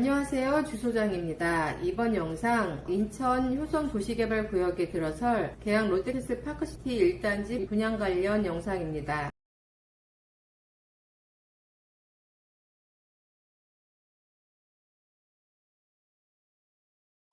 안녕하세요, 주소장입니다. 이번 영상 인천 효성 도시개발구역에 들어설 계양 롯데캐슬 파크시티 1단지 분양 관련 영상입니다.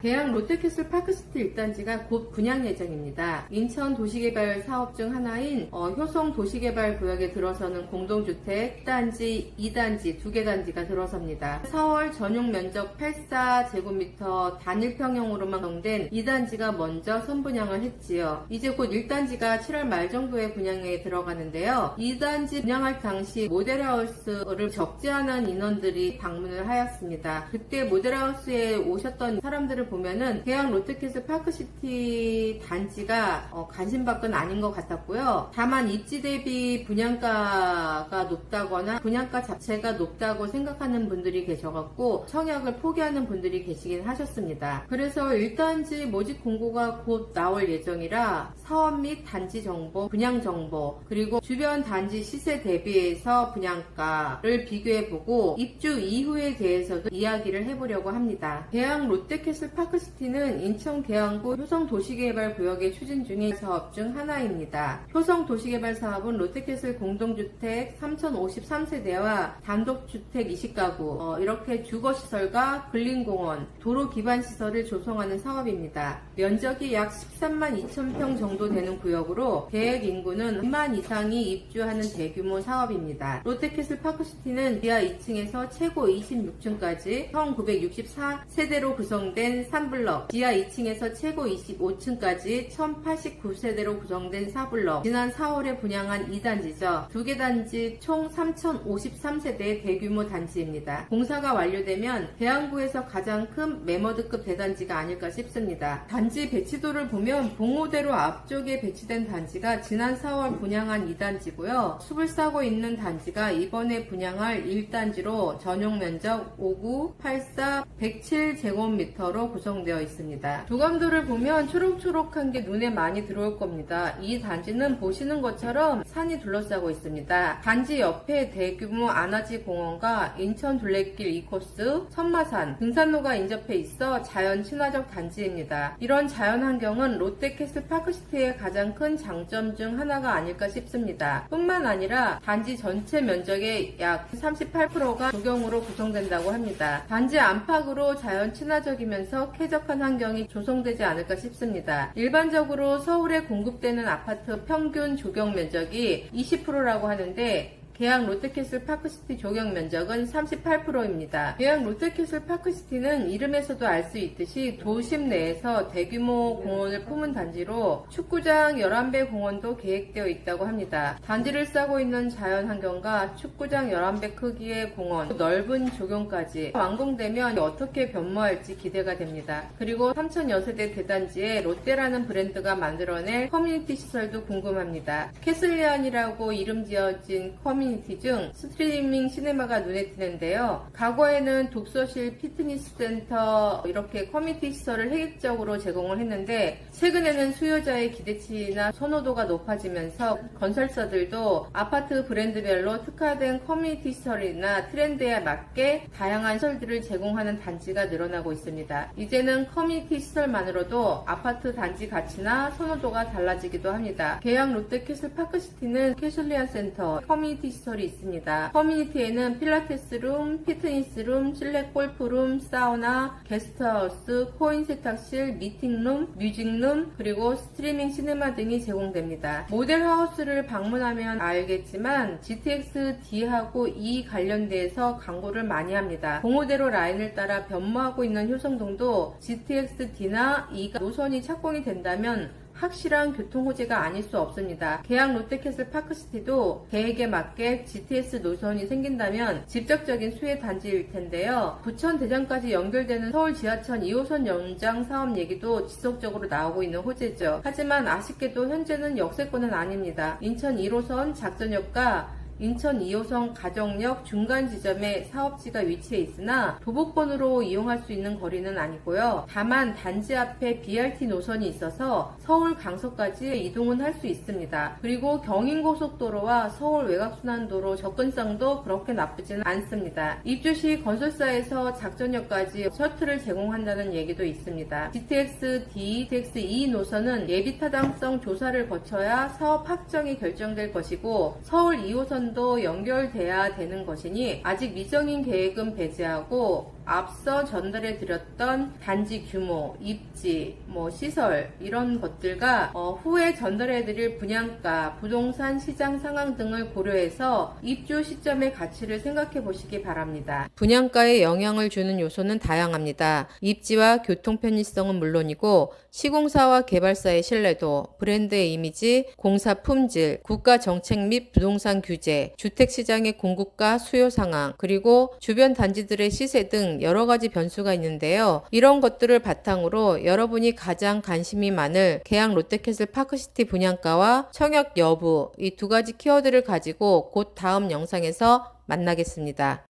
계양 롯데캐슬 파크시티 1단지가 곧 분양 예정입니다. 인천 도시개발 사업 중 하나인 효성 도시개발구역에 들어서는 공동주택 1단지, 2단지, 2개 단지가 들어섭니다. 4월 전용 면적 84제곱미터 단일평형으로만 구성된 2단지가 먼저 선분양을 했지요. 이제 곧 1단지가 7월 말 정도에 분양에 들어가는데요. 2단지 분양할 당시 모델하우스를 적지 않은 인원들이 방문을 하였습니다. 그때 모델하우스에 오셨던 사람들을 보면은 계양 롯데캐슬 파크시티 단지가 관심밖은 아닌 것 같았고요. 다만 입지 대비 분양가가 높다거나 분양가 자체가 높다고 생각하는 분들이 계셔갖고 청약을 포기하는 분들이 계시긴 하셨습니다. 그래서 1단지 모집 공고가 곧 나올 예정이라 사업 및 단지 정보, 분양 정보, 그리고 주변 단지 시세 대비해서 분양가를 비교해보고 입주 이후에 대해서도 이야기를 해보려고 합니다. 계양 롯데캐슬 파크시티는 인천 계양구 효성 도시개발구역에 추진 중인 사업 중 하나입니다. 효성 도시개발 사업은 롯데캐슬 공동주택 3053세대와 단독주택 20가구, 이렇게 주거시설과 근린공원, 도로 기반시설을 조성하는 사업입니다. 면적이 약 13만 2천평 정도 되는 구역으로 계획 인구는 2만 이상이 입주하는 대규모 사업입니다. 롯데캐슬 파크시티는 지하 2층에서 최고 26층까지 1964세대로 구성된 3블럭, 지하 2층에서 최고 25층까지 1089세대로 구성된 4블럭, 지난 4월에 분양한 2단지죠. 2개 단지 총 3053세대의 대규모 단지입니다. 공사가 완료되면 계양구에서 가장 큰 매머드급 대단지가 아닐까 싶습니다. 단지 배치도를 보면 봉오대로 앞쪽에 배치된 단지가 지난 4월 분양한 2단지고요. 숲을 싸고 있는 단지가 이번에 분양할 1단지로 전용 면적 59, 84, 107제곱미터로 구성되어 있습니다. 도감도를 보면 초록초록한 게 눈에 많이 들어올 겁니다. 이 단지는 보시는 것처럼 산이 둘러싸고 있습니다. 단지 옆에 대규모 안아지 공원과 인천 둘레길 2코스, 선마산, 등산로가 인접해 있어 자연 친화적 단지입니다. 이런 자연 환경은 롯데캐슬 파크시티의 가장 큰 장점 중 하나가 아닐까 싶습니다. 뿐만 아니라 단지 전체 면적의 약 38%가 조경으로 구성된다고 합니다. 단지 안팎으로 자연 친화적이면서 쾌적한 환경이 조성되지 않을까 싶습니다. 일반적으로 서울에 공급되는 아파트 평균 조경 면적이 20%라고 하는데 계양 롯데캐슬 파크시티 조경 면적은 38%입니다. 계양 롯데캐슬 파크시티는 이름에서도 알 수 있듯이 도심 내에서 대규모 공원을 품은 단지로 축구장 11배 공원도 계획되어 있다고 합니다. 단지를 싸고 있는 자연 환경과 축구장 11배 크기의 공원, 넓은 조경까지 완공되면 어떻게 변모할지 기대가 됩니다. 그리고 3000여 세대 대단지에 롯데라는 브랜드가 만들어낼 커뮤니티 시설도 궁금합니다. 캐슬리안이라고 이름 지어진 커뮤니티 중 스트리밍 시네마가 눈에 띄는데요. 과거에는 독서실, 피트니스 센터 이렇게 커뮤니티 시설을 획일적으로 제공을 했는데 최근에는 수요자의 기대치나 선호도가 높아지면서 건설사들도 아파트 브랜드별로 특화된 커뮤니티 시설이나 트렌드에 맞게 다양한 시설들을 제공하는 단지가 늘어나고 있습니다. 이제는 커뮤니티 시설만으로도 아파트 단지 가치나 선호도가 달라지기도 합니다. 계양 롯데캐슬 파크시티는 캐슬리안 센터, 커뮤니티 시설이 있습니다. 커뮤니티에는 필라테스룸, 피트니스룸, 실내 골프룸, 사우나, 게스트하우스, 코인 세탁실, 미팅룸, 뮤직룸, 그리고 스트리밍 시네마 등이 제공됩니다. 모델하우스를 방문하면 알겠지만 GTX-D하고 E 관련돼서 광고를 많이 합니다. 봉오대로 라인을 따라 변모하고 있는 효성동도 GTX-D나 E가 노선이 착공이 된다면 확실한 교통호재가 아닐 수 없습니다. 계양 롯데캐슬 파크시티도 계획에 맞게 GTX 노선이 생긴다면 직접적인 수혜 단지일 텐데요. 부천 대전까지 연결되는 서울 지하철 2호선 연장 사업 얘기도 지속적으로 나오고 있는 호재죠. 하지만 아쉽게도 현재는 역세권은 아닙니다. 인천 1호선 작전역과 인천 2호선 가정역 중간 지점에 사업지가 위치해 있으나 도보권으로 이용할 수 있는 거리는 아니고요. 다만 단지 앞에 BRT 노선이 있어서 서울 강서까지 이동은 할 수 있습니다. 그리고 경인고속도로와 서울 외곽순환도로 접근성도 그렇게 나쁘지는 않습니다. 입주 시 건설사에서 작전역까지 셔틀을 제공한다는 얘기도 있습니다. GTX D, GTX E 노선은 예비타당성 조사를 거쳐야 사업 확정이 결정될 것이고 서울 2호선도 연결돼야 되는 것이니 아직 미정인 계획은 배제하고 앞서 전달해 드렸던 단지 규모, 입지, 시설 이런 것들과 후에 전달해 드릴 분양가, 부동산 시장 상황 등을 고려해서 입주 시점의 가치를 생각해 보시기 바랍니다. 분양가에 영향을 주는 요소는 다양합니다. 입지와 교통 편의성은 물론이고 시공사와 개발사의 신뢰도, 브랜드의 이미지, 공사 품질, 국가 정책 및 부동산 규제, 주택시장의 공급과 수요 상황, 그리고 주변 단지들의 시세 등 여러 가지 변수가 있는데요. 이런 것들을 바탕으로 여러분이 가장 관심이 많을 계양 롯데캐슬 파크시티 분양가와 청약 여부 이 두 가지 키워드를 가지고 곧 다음 영상에서 만나겠습니다.